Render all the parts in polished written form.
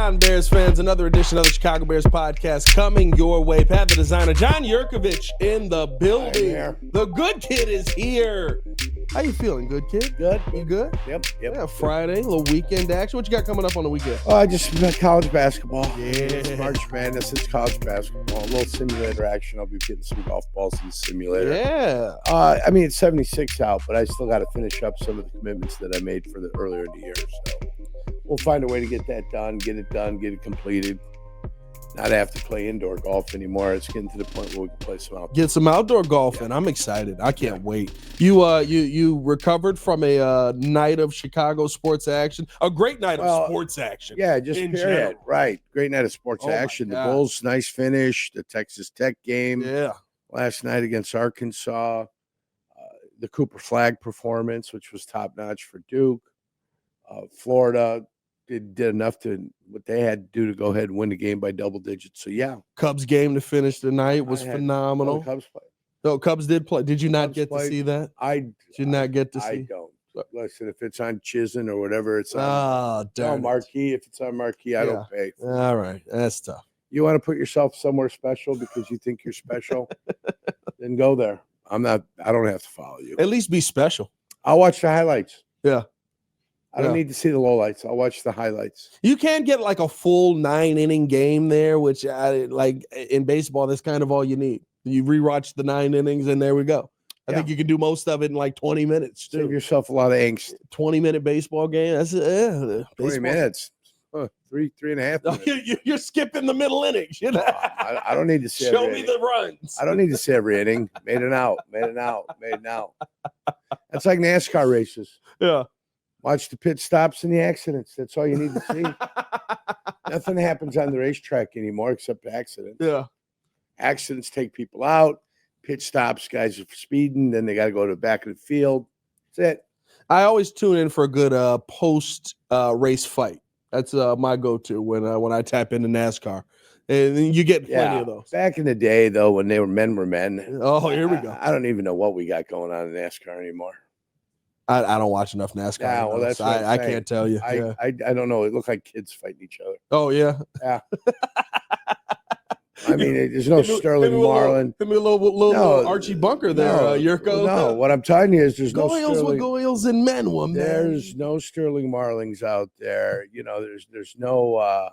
on, Bears fans? Another edition of the Chicago Bears podcast coming your way. Pat the designer, John Jurkovic in the building. The good kid is here. How you feeling, good kid? Good. You good? Yep. Yeah, Friday, a little weekend action. What you got coming up on the weekend? Just college basketball. Yeah. It's March Madness. It's college basketball. A little simulator action. I'll be getting some golf balls in the simulator. Yeah. It's 76 out, but I still got to finish up some of the commitments that I made for the earlier in the year. So we'll find a way to get that done, get it completed. Not have to play indoor golf anymore. It's getting to the point where we can play some outdoor. Get some outdoor golfing. Yeah. I'm excited. I can't wait. You recovered from a night of Chicago sports action. A great night of sports action. Yeah, just period. General. Right. Great night of sports action. The Bulls, nice finish. The Texas Tech game. Yeah. Last night against Arkansas. The Cooper Flag performance, which was top notch for Duke. Florida did enough to what they had to do to go ahead and win the game by double digits. So yeah, Cubs game to finish the night was phenomenal. The Cubs played. No, Cubs did play. Did you not get to see that? I did not get to see. I don't. Listen, if it's on Chizen or whatever, it's on marquee. If it's on marquee, I don't pay. All right, that's tough. You want to put yourself somewhere special because you think you're special, then go there. I don't have to follow you. At least be special. I'll watch the highlights. Yeah. I don't need to see the lowlights. I'll watch the highlights. You can't get like a full 9-inning game there, which like in baseball, that's kind of all you need. You rewatch the 9 innings and there we go. I think you can do most of it in like 20 minutes. Too. Save yourself a lot of angst. 20-minute baseball game. That's 20 minutes. 3.5 minutes. You're skipping the middle innings. You know? I don't need to see Show me the runs. I don't need to see every inning. Made an out. That's like NASCAR races. Yeah. Watch the pit stops and the accidents. That's all you need to see. Nothing happens on the racetrack anymore except accidents. Yeah. Accidents take people out. Pit stops, guys are speeding. Then they got to go to the back of the field. That's it. I always tune in for a good post race fight. That's my go-to when I tap into NASCAR. And you get plenty of those. Back in the day, though, when they were men. Oh, here we go. I don't even know what we got going on in NASCAR anymore. I don't watch enough NASCAR. Yeah, well, that's I can't tell you. I don't know. It looked like kids fighting each other. Oh, yeah? Yeah. I mean, there's no Sterling Marlin. Give me a little Archie Bunker there, Jurko. No, what I'm telling you is there's no Sterling. Goyles and men, woman. There's no Sterling Marlins out there. You know, there's no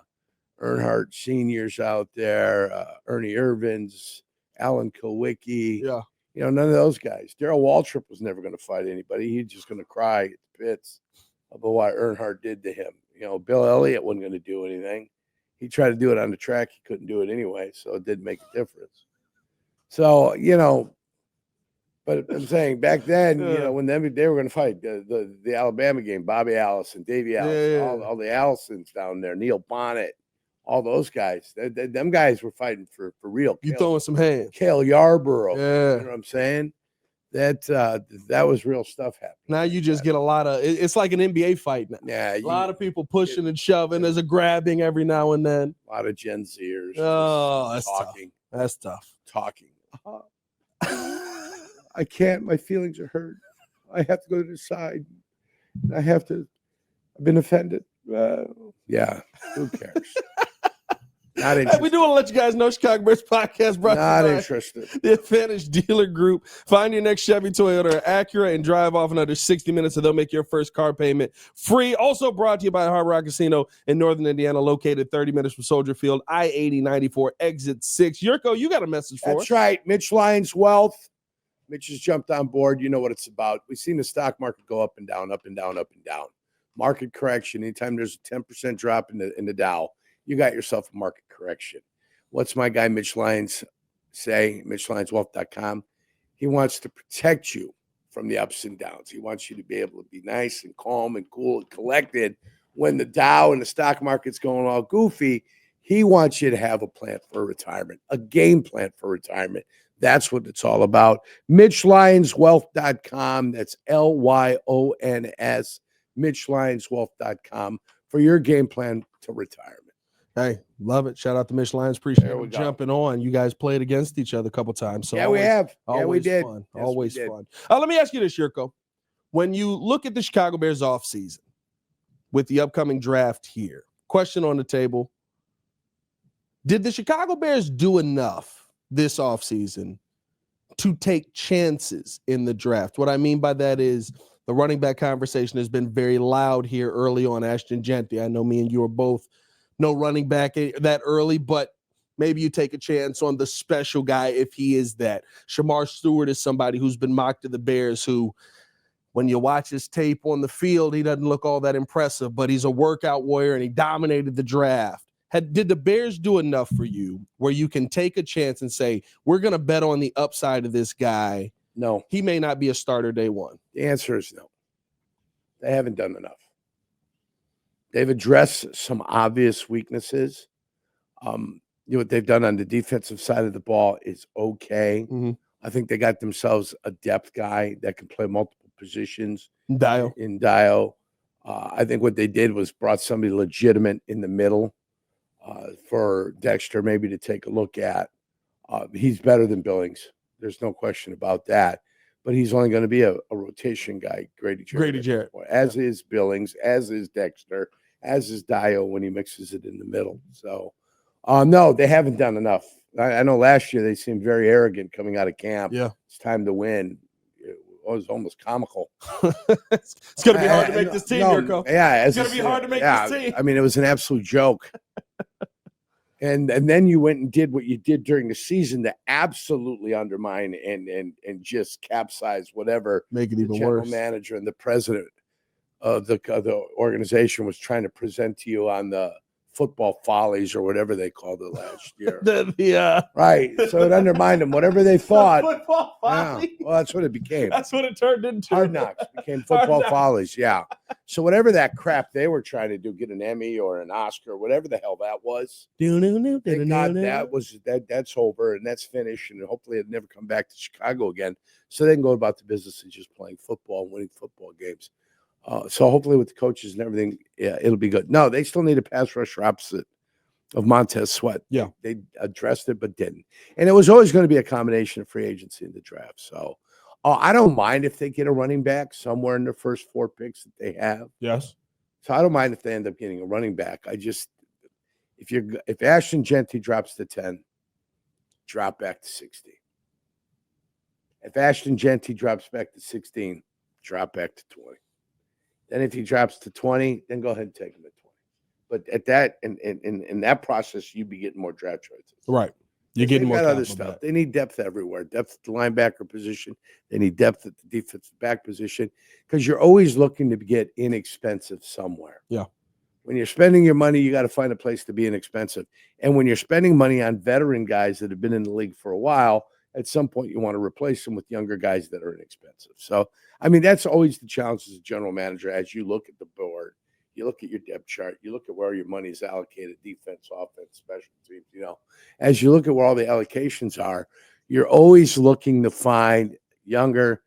Earnhardt Seniors out there, Ernie Irvins, Alan Kulwicki. Yeah. You know, none of those guys. Darrell Waltrip was never going to fight anybody. He's just going to cry at the pits about what Earnhardt did to him. You know, Bill Elliott wasn't going to do anything. He tried to do it on the track. He couldn't do it anyway, so it didn't make a difference. So, you know, but I'm saying back then, you know, when they were going to fight, the Alabama game, Bobby Allison, Davey Allison, all the Allisons down there, Neil Bonnet, all those guys, them guys were fighting for real. You throwing some hands. Cale Yarborough. Yeah. You know what I'm saying? That was real stuff happening. Now you just get a lot of, it's like an NBA fight now. Yeah. A lot of people pushing and shoving. There's a grabbing every now and then. A lot of Gen Zers. Oh, that's talking. Tough. That's tough. Talking. I can't. My feelings are hurt. I have to go to the side. I've been offended. Yeah. Who cares? Not interested. We do want to let you guys know Chicago Bears podcast brought not interested. The Advantage Dealer Group. Find your next Chevy, Toyota, or Acura and drive off in under 60 minutes, so they'll make your first car payment free. Also brought to you by Hard Rock Casino in Northern Indiana, located 30 minutes from Soldier Field, I-80-94, exit 6. Jurko, you got a message for us. That's right. Mitch Lyons Wealth. Mitch has jumped on board. You know what it's about. We've seen the stock market go up and down, up and down, up and down. Market correction. Anytime there's a 10% drop in the Dow, you got yourself a market correction. What's my guy Mitch Lyons say? MitchLyonsWealth.com. He wants to protect you from the ups and downs. He wants you to be able to be nice and calm and cool and collected when the Dow and the stock market's going all goofy. He wants you to have a plan for retirement, a game plan for retirement. That's what it's all about. MitchLyonsWealth.com. That's Lyons. MitchLyonsWealth.com for your game plan to retirement. Hey, love it. Shout out to Mitch Lyons. Appreciate it jumping on. You guys played against each other a couple times. So yeah, we have. Yeah, we did. Fun. Yes, always fun. Let me ask you this, Jurko. When you look at the Chicago Bears offseason with the upcoming draft here, question on the table. Did the Chicago Bears do enough this offseason to take chances in the draft? What I mean by that is the running back conversation has been very loud here early on. Ashton Genty, I know me and you are both no running back that early, but maybe you take a chance on the special guy if he is that. Shamar Stewart is somebody who's been mocked to the Bears who, when you watch his tape on the field, he doesn't look all that impressive, but he's a workout warrior and he dominated the draft. Did the Bears do enough for you where you can take a chance and say, we're going to bet on the upside of this guy? No. He may not be a starter day one. The answer is no. They haven't done enough. They've addressed some obvious weaknesses. What they've done on the defensive side of the ball is okay. Mm-hmm. I think they got themselves a depth guy that can play multiple positions. Dio. In Dio. I think what they did was brought somebody legitimate in the middle for Dexter maybe to take a look at. He's better than Billings. There's no question about that. But he's only going to be a rotation guy, Grady Jarrett. As is Billings, as is Dexter, as is Dio when he mixes it in the middle. So, no, they haven't done enough. I know last year they seemed very arrogant coming out of camp. Yeah. It's time to win. It was almost comical. It's going to be hard to make this team, Jurko. Yeah. It's going to be hard to make this team. I mean, it was an absolute joke. And then you went and did what you did during the season to absolutely undermine and just capsize whatever make it even the general worse. Manager and the president of the organization was trying to present to you on the football follies or whatever they called it last year. Right. So it undermined them. Whatever they thought. Football follies. Yeah. Well, that's what it became. That's what it turned into. Hard Knocks became football follies. Yeah. So whatever that crap they were trying to do, get an Emmy or an Oscar, whatever the hell that was. Thank God that's over and that's finished, and hopefully it'll never come back to Chicago again. So they can go about the business of just playing football and winning football games. So hopefully with the coaches and everything, yeah, it'll be good. No, they still need a pass rusher opposite of Montez Sweat. Yeah. They addressed it, but didn't. And it was always going to be a combination of free agency and the draft. So I don't mind if they get a running back somewhere in the first 4 picks that they have. Yes. So I don't mind if they end up getting a running back. I just, if Ashton Genty drops to 10, drop back to 16. If Ashton Genty drops back to 16, drop back to 20. Then if he drops to 20, then go ahead and take him at 20. But at that, in that process, you'd be getting more draft choices. Right. You're getting more other stuff. They need depth everywhere. Depth at the linebacker position. They need depth at the defensive back position because you're always looking to get inexpensive somewhere. Yeah. When you're spending your money, you got to find a place to be inexpensive. And when you're spending money on veteran guys that have been in the league for a while, at some point you want to replace them with younger guys that are inexpensive. So, I mean, that's always the challenge as a general manager. As you look at the board, you look at your depth chart, you look at where your money is allocated, defense, offense, special teams, as you look at where all the allocations are, you're always looking to find younger,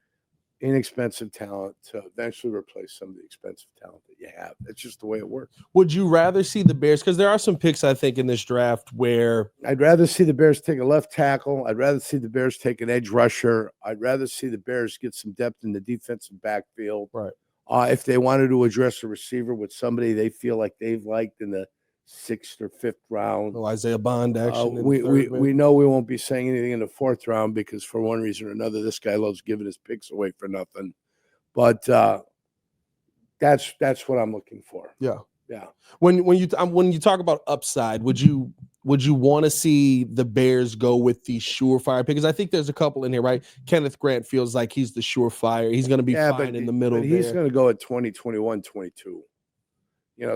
inexpensive talent to eventually replace some of the expensive talent that you have. That's just the way it works. Would you rather see the Bears? Because there are some picks, I think, in this draft where I'd rather see the Bears take a left tackle. I'd rather see the Bears take an edge rusher. I'd rather see the Bears get some depth in the defensive backfield. Right. If they wanted to address a receiver with somebody they feel like they've liked in the 6th or 5th round. Isaiah Bond action. We know we won't be saying anything in the 4th round because for one reason or another, this guy loves giving his picks away for nothing. But that's what I'm looking for. Yeah. Yeah. When you talk about upside, would you want to see the Bears go with the surefire pick? Because I think there's a couple in here, right? Kenneth Grant feels like he's the surefire. He's going to be fine in the middle. But he's going to go at 20, 21, 22.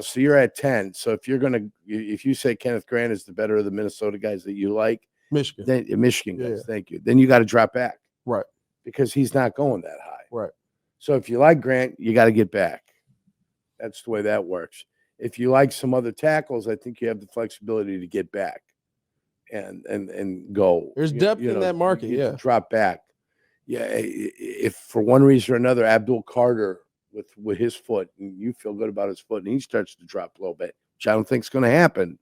So you're at 10. So if you say Kenneth Grant is the better of the Minnesota guys that you like, Michigan guys, thank you. Then you got to drop back. Right. Because he's not going that high. Right. So if you like Grant, you got to get back. That's the way that works. If you like some other tackles, I think you have the flexibility to get back and go. There's depth in that market, yeah. Drop back. Yeah, if for one reason or another, Abdul Carter with his foot, and you feel good about his foot, and he starts to drop a little bit, which I don't think is going to happen,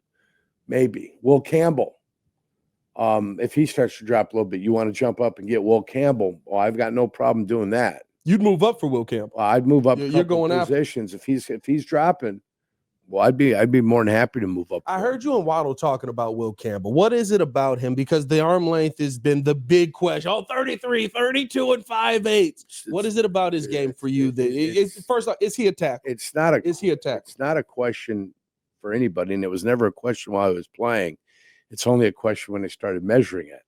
maybe. Will Campbell, if he starts to drop a little bit, you want to jump up and get Will Campbell. Well, I've got no problem doing that. You'd move up for Will Campbell. I'd move up You're going positions. If he's dropping, Well, I'd be more than happy to move up. I for heard you and Waddle talking about Will Campbell. What is it about him? Because the arm length has been the big question. Oh, 33, 32, and 5/8. What is it about his game for you? First off, is he a tackle? It's not a. Is he a tackle? It's not a question for anybody, and it was never a question while I was playing. It's only a question when they started measuring it.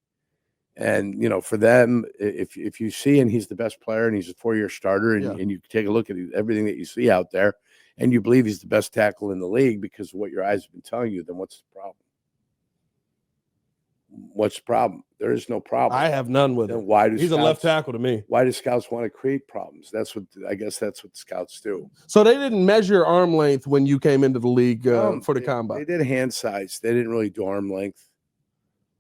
And, for them, if you see, and he's the best player and he's a 4-year starter, and you take a look at everything that you see out there, and you believe he's the best tackle in the league because of what your eyes have been telling you, then what's the problem? What's the problem? There is no problem. I have none with him. Why do he's scouts, a left tackle to me. Why do scouts want to create problems? I guess that's what scouts do. So they didn't measure arm length when you came into the league for the combine. They did hand size. They didn't really do arm length.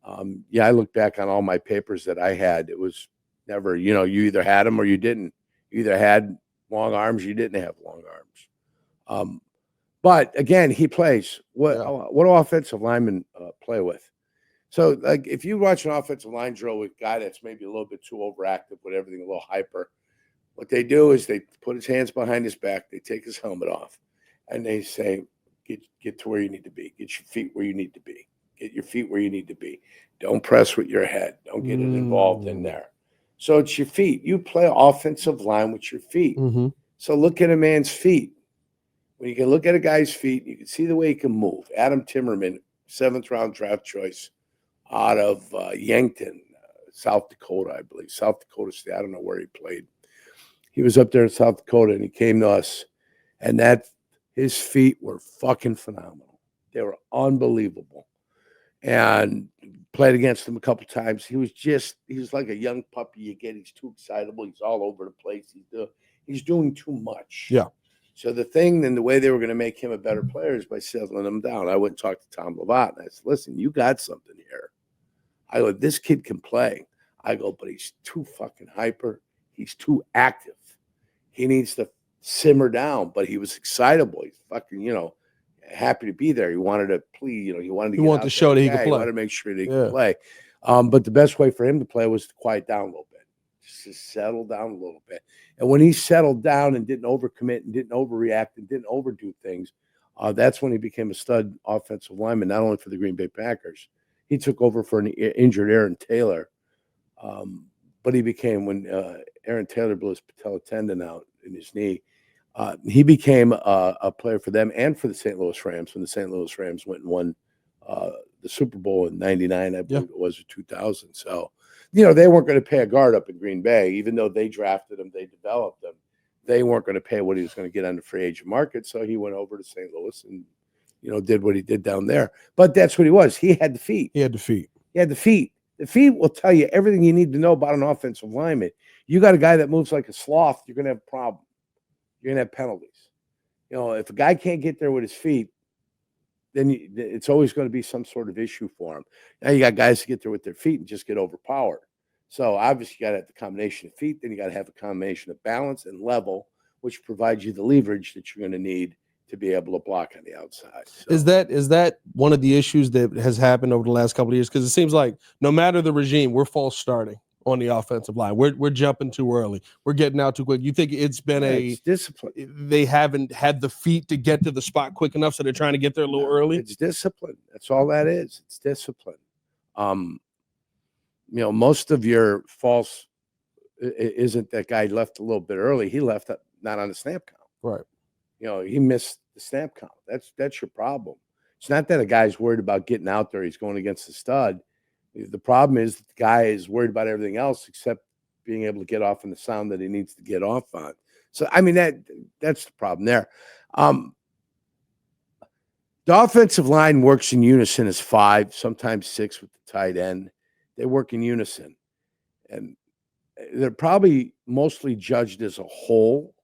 I look back on all my papers that I had. It was never, you either had them or you didn't. You either had long arms, you didn't have long arms. But again, he plays. What do offensive linemen play with? So, like, if you watch an offensive line drill with a guy that's maybe a little bit too overactive with everything, a little hyper, what they do is they put his hands behind his back, they take his helmet off, and they say, get to where you need to be. Get your feet where you need to be. Get your feet where you need to be. Don't press with your head. Don't get it involved in there. So it's your feet. You play offensive line with your feet. Mm-hmm. So look at a man's feet. When you can look at a guy's feet, you can see the way he can move. Adam Timmerman, 7th-round draft choice out of Yankton, South Dakota, I believe. South Dakota State. I don't know where he played. He was up there in South Dakota, and he came to us. And his feet were fucking phenomenal. They were unbelievable. And played against him a couple times. He was like a young puppy. He's too excitable. He's all over the place. He's doing too much. Yeah. So the way they were going to make him a better player is by settling him down. I went and talked to Tom Lovat, and I said, listen, you got something here. I go, this kid can play. I go, but he's too fucking hyper. He's too active. He needs to simmer down, but he was excitable. He's fucking, happy to be there. He wanted to plea, he wanted to show that he could play. He wanted to make sure that he could play. But the best way for him to play was to quiet down a little bit. Just to settle down a little bit. And when he settled down and didn't overcommit and didn't overreact and didn't overdo things, that's when he became a stud offensive lineman, not only for the Green Bay Packers. He took over for an injured Aaron Taylor. But he became, when Aaron Taylor blew his patella tendon out in his knee, he became a player for them and for the St. Louis Rams when the St. Louis Rams went and won the Super Bowl in '99, I believe it was, or 2000. So, they weren't going to pay a guard up in Green Bay, even though they drafted him, they developed him. They weren't going to pay what he was going to get on the free agent market. So he went over to St. Louis and, did what he did down there. But that's what he was. He had the feet. He had the feet. The feet will tell you everything you need to know about an offensive lineman. You got a guy that moves like a sloth, you're going to have a problem. You're going to have penalties. If a guy can't get there with his feet, then it's always going to be some sort of issue for him. Now you got guys to get there with their feet and just get overpowered. So obviously you got to have the combination of feet, then you got to have a combination of balance and level, which provides you the leverage that you're going to need to be able to block on the outside. So, is that one of the issues that has happened over the last couple of years? Because it seems like no matter the regime, we're false starting on the offensive line. We're jumping too early. We're getting out too quick. You think it's been it's discipline? They haven't had the feet to get to the spot quick enough, so they're trying to get there a little early? It's discipline. That's all that is. It's discipline. Most of your false isn't that guy left a little bit early. He left not on the snap count. Right. He missed the snap count. That's your problem. It's not that a guy's worried about getting out there. He's going against the stud. The problem is that the guy is worried about everything else except being able to get off in the sound that he needs to get off on. So, I mean, that's the problem there. The offensive line works in unison as 5, sometimes 6 with the tight end. They work in unison. And they're probably mostly judged as a whole.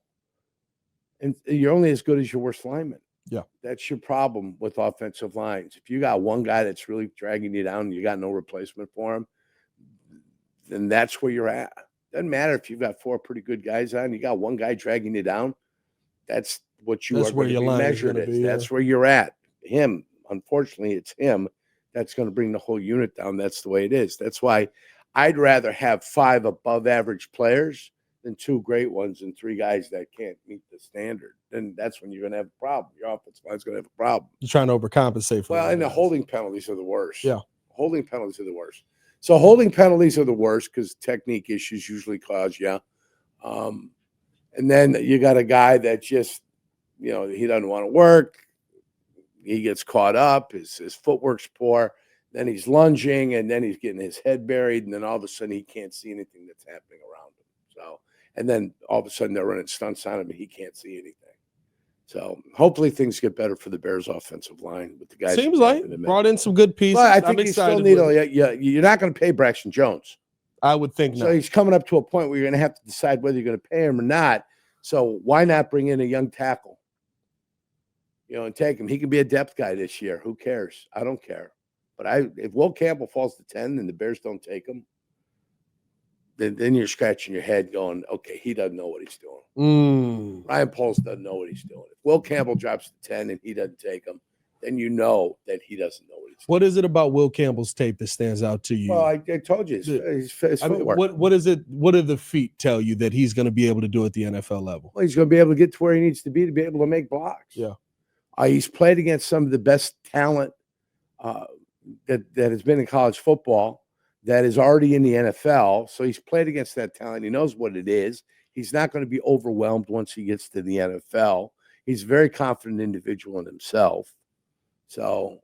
And you're only as good as your worst lineman. Yeah. That's your problem with offensive lines. If you got one guy that's really dragging you down and you got no replacement for him, then that's where you're at. Doesn't matter if you've got 4 pretty good guys on, you got one guy dragging you down. That's what you are going to be measured as. That's where you're at. Him, unfortunately, it's him that's going to bring the whole unit down. That's the way it is. That's why I'd rather have 5 above average players than 2 great ones and 3 guys that can't meet the standard, then that's when you're going to have a problem. Your offensive line's going to have a problem. You're trying to overcompensate for Well, that. and the holding penalties are the worst. Yeah. Holding penalties are the worst. So holding penalties are the worst because technique issues usually cause you. And then you got a guy that just, he doesn't want to work. He gets caught up. His footwork's poor. Then he's lunging, and then he's getting his head buried, and then all of a sudden he can't see anything that's happening around him. So, and then all of a sudden they're running stunts on him, and he can't see anything. So hopefully things get better for the Bears' offensive line with the guys. Seems like brought in some good pieces. Well, I think you still need you're not going to pay Braxton Jones. I would think so. Not. He's coming up to a point where you're going to have to decide whether you're going to pay him or not. So why not bring in a young tackle? And take him. He can be a depth guy this year. Who cares? I don't care. But if Will Campbell falls to 10 and the Bears don't take him, then you're scratching your head going, okay, he doesn't know what he's doing. Ryan Poles doesn't know what he's doing. If Will Campbell drops to 10 and he doesn't take him, then you know that he doesn't know what he's doing. What is it about Will Campbell's tape that stands out to you? Well, I told you, his footwork. What is it? What do the feet tell you that he's going to be able to do at the NFL level? Well, he's going to be able to get to where he needs to be able to make blocks. Yeah. He's played against some of the best talent that has been in college football that is already in the NFL. So he's played against that talent. He knows what it is. He's not going to be overwhelmed once he gets to the NFL. He's a very confident individual in himself. So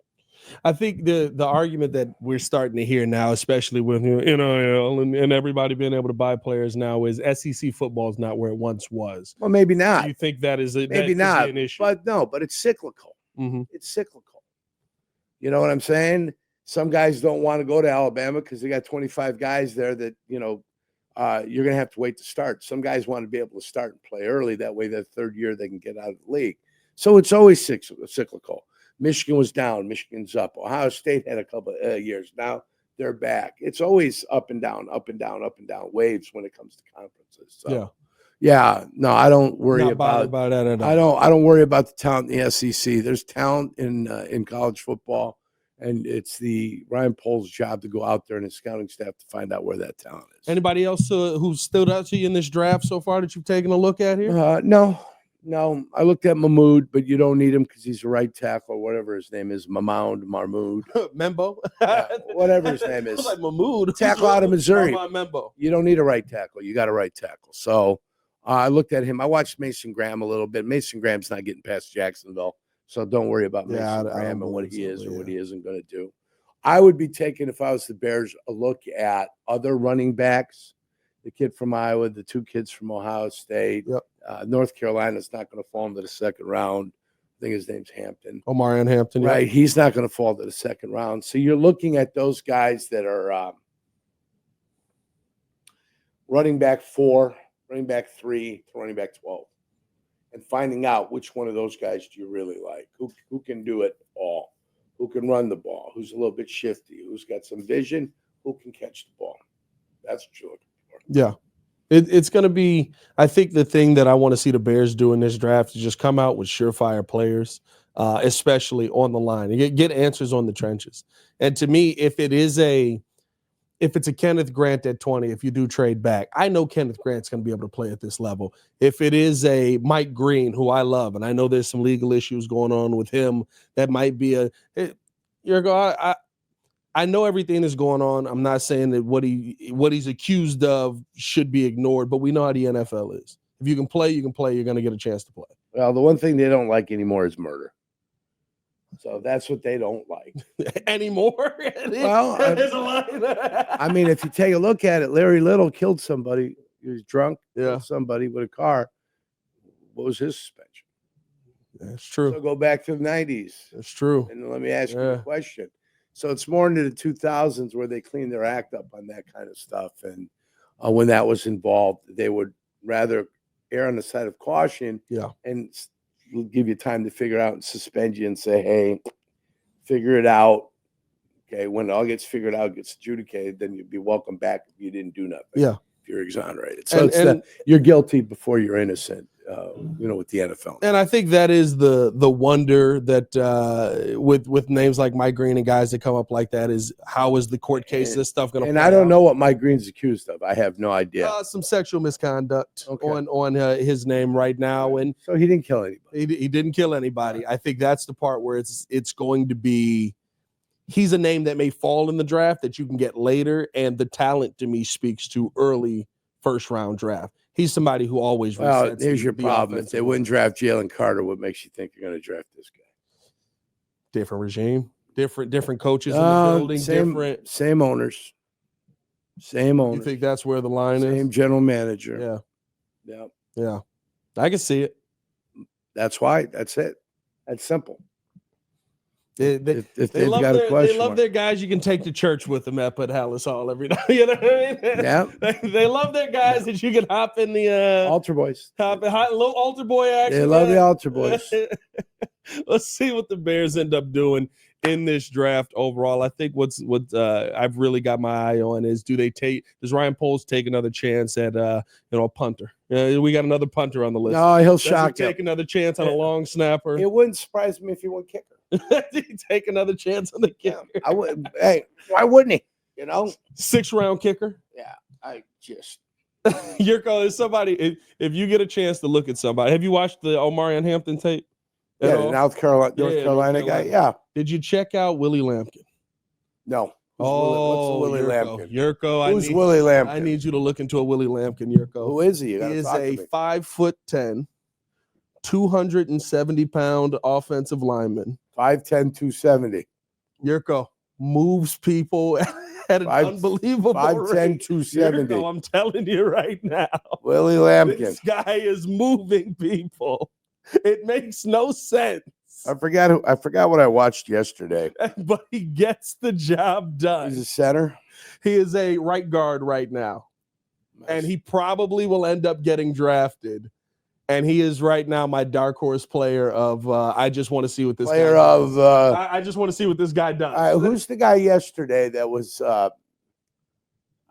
I think the argument that we're starting to hear now, especially with NIL and everybody being able to buy players now, is SEC football is not where it once was. Well, maybe not. Do you think that is maybe not an issue? But it's cyclical. Mm-hmm. It's cyclical. You know what I'm saying? Some guys don't want to go to Alabama because they got 25 guys there that, you're going to have to wait to start. Some guys want to be able to start and play early. That way, that third year, they can get out of the league. So it's always cyclical. Michigan was down. Michigan's up. Ohio State had a couple of years. Now they're back. It's always up and down, up and down, up and down waves when it comes to conferences. So, yeah. No, I don't worry about that at all. I don't worry about the talent in the SEC. There's talent in college football. And it's the Ryan Poles' job to go out there and his scouting staff to find out where that talent is. Anybody else who stood out to you in this draft so far that you've taken a look at here? No. I looked at Mahmoud, but you don't need him because he's a right tackle, whatever his name is, Mahmoud. Membo? Yeah, whatever his name is. Like Mahmoud. Tackle out of Missouri. Membo. You don't need a right tackle. You got a right tackle. So I looked at him. I watched Mason Graham a little bit. Mason Graham's not getting past Jacksonville. So don't worry about Mason Graham and what he is or what he isn't going to do. I would be taking, if I was the Bears, a look at other running backs. The kid from Iowa, the 2 kids from Ohio State. Yep. North Carolina's not going to fall into the second round. I think his name's Hampton. Omarion Hampton. Right. Yep. He's not going to fall to the second round. So you're looking at those guys that are running back 4, running back 3, running back 12. And finding out which one of those guys do you really like? Who can do it all? Who can run the ball? Who's a little bit shifty? Who's got some vision? Who can catch the ball? That's what you're looking for. Yeah. It's going to be, I think the thing that I want to see the Bears do in this draft is just come out with surefire players, especially on the line, and get answers on the trenches. And to me, if it's a Kenneth Grant at 20, if you do trade back, I know Kenneth Grant's going to be able to play at this level. If it is a Mike Green, who I love, and I know there's some legal issues going on with him, that might be I know everything that's going on. I'm not saying that what he's accused of should be ignored, but we know how the NFL is. If you can play, you're going to get a chance to play. Well, the one thing they don't like anymore is murder. So that's what they don't like anymore. Well, I mean, if you take a look at it, Larry Little killed somebody. He was drunk. Killed somebody with a car. What was his suspension? That's true. So go back to the 90s. That's true. And let me ask you a question. So it's more into the 2000s where they cleaned their act up on that kind of stuff. And when that was involved, they would rather err on the side of caution and give you time to figure out and suspend you and say, hey, figure it out. Okay, when it all gets figured out, gets adjudicated, then you'd be welcome back if you didn't do nothing. Yeah. If you're exonerated. So you're guilty before you're innocent. with the NFL. And I think that is the wonder that with names like Mike Green and guys that come up like that is how is the court case this stuff going to? And I don't know what Mike Green's accused of. I have no idea. Some sexual misconduct on his name right now, and so he didn't kill anybody. He didn't kill anybody. I think that's the part where it's going to be. He's a name that may fall in the draft that you can get later, and the talent to me speaks to early first round draft. He's somebody who always. Well, here's your problem. If they wouldn't draft Jalen Carter, what makes you think you're going to draft this guy? Different regime, different coaches in the building, same owners, same owners. You think that's where the line is? Same general manager. Yeah. I can see it. That's why. That's it. That's simple. They love their guys you can take to church with them at Hallis Hall every night. You know what I mean? Yeah. They love their guys that you can hop in the altar boys. Little altar boy action. They love the altar boys. Let's see what the Bears end up doing in this draft overall. I think what I've really got my eye on is does Ryan Poles take another chance at a punter? We got another punter on the list. No, he'll shock you. Take another chance on a long snapper. It wouldn't surprise me if he went kicker. Take another chance on the kicker. I would. Hey, why wouldn't he? 6th round kicker. Yeah, I just. Jurko is somebody. If you get a chance to look at somebody, have you watched the Omarion Hampton tape? Yeah, the North Carolina guy. Yeah. Did you check out Willie Lampkin? No. What's Willie Lampkin? Jurko, Who's Willie Lampkin? I need you to look into a Willie Lampkin, Jurko. Who is he? He is a 5'10", 270-pound offensive lineman. 5'10", 270. Jurko moves people at an unbelievable 5'10", rate. 270. Jurko, I'm telling you right now. Willie Lampkin. This guy is moving people. It makes no sense. I forgot what I watched yesterday. But he gets the job done. He's a center. He is a right guard right now. Nice. And he probably will end up getting drafted. And he is right now my dark horse player of I just want to see what this guy does. I just want to see what this guy does. Who's the guy yesterday that was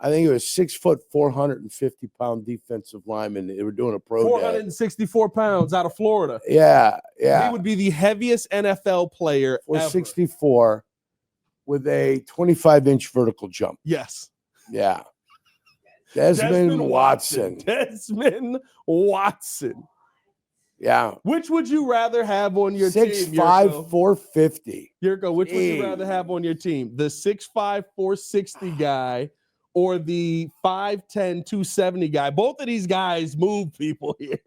I think it was 6 foot, 450-pound defensive lineman. They were doing a pro 464 pounds out of Florida. Yeah. He would be the heaviest NFL player ever. 64 with a 25-inch vertical jump. Yes. Yeah. Desmond Watson. Desmond Watson. Yeah. Which would you rather have on your team? 6'5", 450. Jurko, which would you rather have on your team? The 6'5", 460 guy or the 5'10", 270 guy? Both of these guys move people here.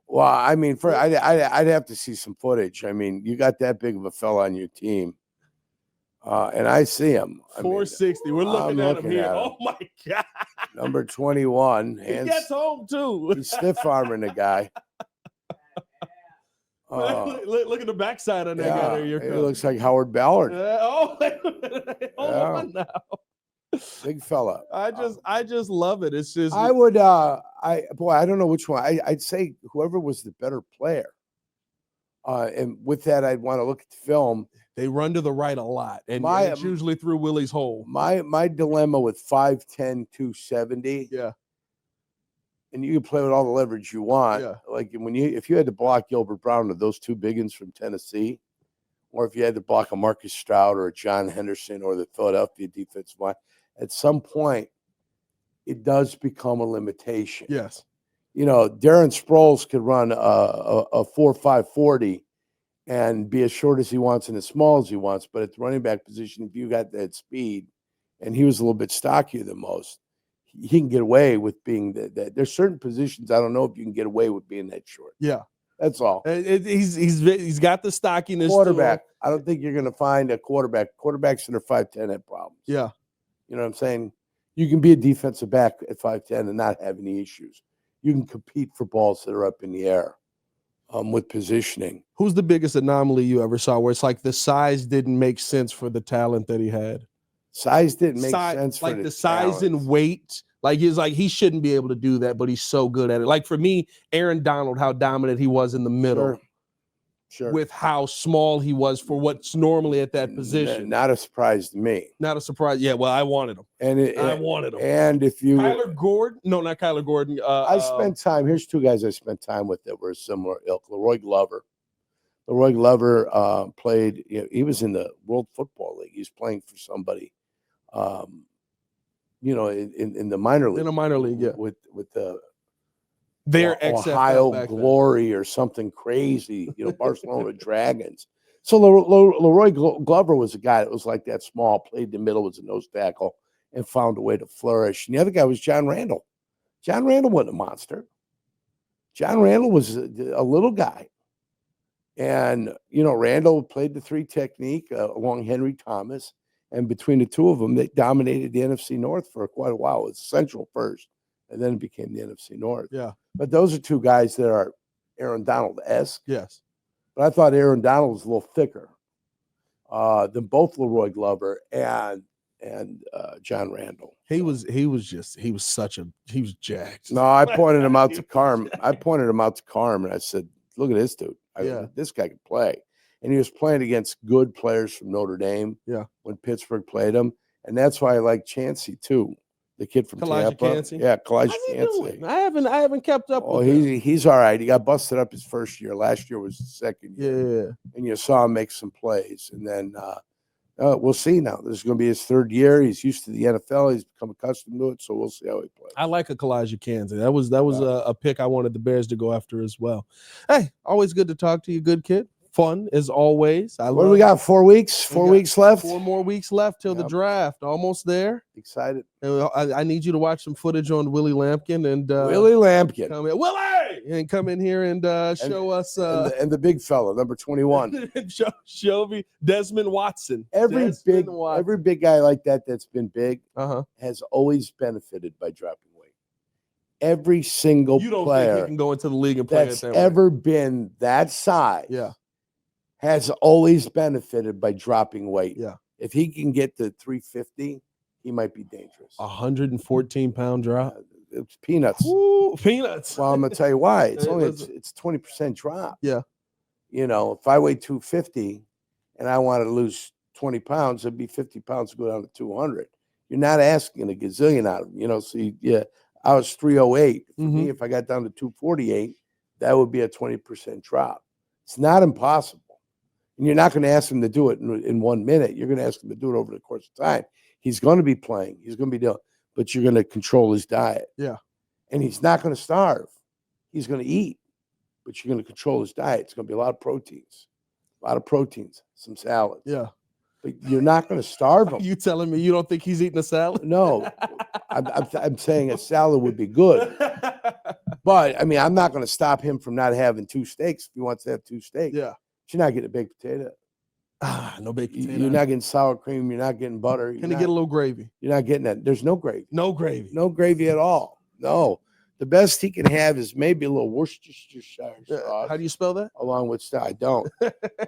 Well, I mean, I'd have to see some footage. I mean, you got that big of a fella on your team. And I see him. 460. We're looking at him here. Oh, my God. Number 21. He gets home, too. He's stiff-arming the guy. Look at the backside on that guy there. It looks like Howard Ballard. Hold on now. Big fella. I just love it. It's just I would I don't know which one. I'd say whoever was the better player. And with that, I'd want to look at the film. They run to the right a lot, and it's usually through Willie's hole. My dilemma with 5'10", 270. Yeah. And you can play with all the leverage you want. Yeah. Like if you had to block Gilbert Brown or those two big uns from Tennessee, or if you had to block a Marcus Stroud or a John Henderson or the Philadelphia defensive line, at some point, it does become a limitation. Yes. Darren Sproles could run a 4.5 40 and be as short as he wants and as small as he wants. But at the running back position, if you got that speed, and he was a little bit stockier than most, he can get away with being that. There's certain positions I don't know if you can get away with being that short. Yeah. That's all. He's got the stockiness. Quarterback. I don't think you're going to find a quarterback. Quarterbacks that are 5'10" have problems. Yeah. You know what I'm saying? You can be a defensive back at 5'10" and not have any issues. You can compete for balls that are up in the air with positioning. Who's the biggest anomaly you ever saw where it's like the size didn't make sense for the talent that he had? Size didn't make sense for the size and weight. Like he shouldn't be able to do that, but he's so good at it. Like for me, Aaron Donald, how dominant he was in the middle. Sure. Sure. with how small he was for what's normally at that position. Not a surprise to me. Not a surprise. Yeah, well, I wanted him. I wanted him. And if you Kyler Gordon, no, not Kyler Gordon. I spent time. Here's two guys I spent time with that were similar ilk. Leroy Glover. Leroy Glover played. He was in the World Football League. He was playing for somebody. In the minor league. In a minor league, yeah. With the their Ohio Glory or something crazy. Barcelona Dragons. So Leroy Glover was a guy that was like that small, played the middle, was a nose tackle, and found a way to flourish. And the other guy was John Randall. John Randall wasn't a monster. John Randall was a little guy. And, Randall played the 3 technique along Henry Thomas. And between the two of them, they dominated the NFC North for quite a while. It was Central first, and then it became the NFC North. Yeah. But those are two guys that are Aaron Donald-esque. Yes. But I thought Aaron Donald was a little thicker than both Leroy Glover and John Randall. He was jacked. No, I pointed him out to Carm. And I said, look at this dude. This guy can play. And he was playing against good players from Notre Dame. Yeah. When Pittsburgh played him. And that's why I like Chancey too. The kid from Tampa. Cansey? Yeah, Kalijah Cansey. I haven't kept up with him. He's all right. He got busted up his first year. Last year was his second year. Yeah. And you saw him make some plays. And then we'll see now. This is going to be his 3rd year. He's used to the NFL. He's become accustomed to it. So we'll see how he plays. I like a Kalijah Cansey. That was a pick I wanted the Bears to go after as well. Hey, always good to talk to you, good kid. Fun as always. What do we got? 4 weeks? 4 weeks left? 4 more weeks left till the draft. Almost there. Excited. I need you to watch some footage on Willie Lampkin and Willie Lampkin. Come in here and show us and the big fella, number 21. show me Desmond Watson. Every big guy like that's been big has always benefited by dropping weight. Every single you don't player think he can go into the league and play that's ever been that size has always benefited by dropping weight. Yeah. If he can get to 350, he might be dangerous. 114-pound drop. It's peanuts. Ooh, peanuts. Well, I'm gonna tell you why. It's 20% drop. Yeah. If I weigh 250 and I want to lose 20 pounds, it'd be 50 pounds to go down to 200. You're not asking a gazillion out of them. So I was 308. For me, if I got down to 248, that would be a 20% drop. It's not impossible. And you're not going to ask him to do it in 1 minute. You're going to ask him to do it over the course of time. He's going to be playing. He's going to be doing, but you're going to control his diet. Yeah. And he's not going to starve. He's going to eat, but you're going to control his diet. It's going to be a lot of proteins, some salads. Yeah. But you're not going to starve him. You telling me you don't think he's eating a salad? No, I'm saying a salad would be good. But, I'm not going to stop him from not having 2 steaks if he wants to have 2 steaks. Yeah. But you're not getting a baked potato. No baked potato. You're not getting sour cream. You're not getting butter. Can he get a little gravy? You're not getting that. There's no gravy. No gravy. No gravy at all. No. The best he can have is maybe a little Worcestershire sauce. How do you spell that? Along with I don't.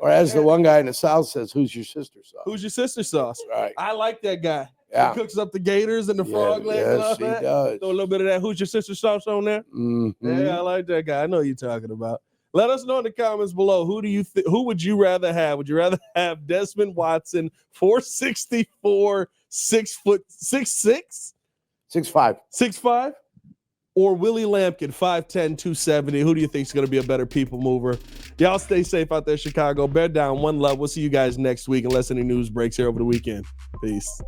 Or as the one guy in the South says, who's your sister sauce? Who's your sister sauce? Right. I like that guy. Yeah. He cooks up the gators and the frog legs and all yes, that. He does. Throw a little bit of that who's your sister sauce on there. Mm-hmm. Yeah, I like that guy. I know you're talking about. Let us know in the comments below. Who would you rather have? Would you rather have Desmond Watson, 464, 6'6", 6'5", or Willie Lampkin, 5'10", 270? Who do you think is going to be a better people mover? Y'all stay safe out there, Chicago. Bear down. One love. We'll see you guys next week unless any news breaks here over the weekend. Peace.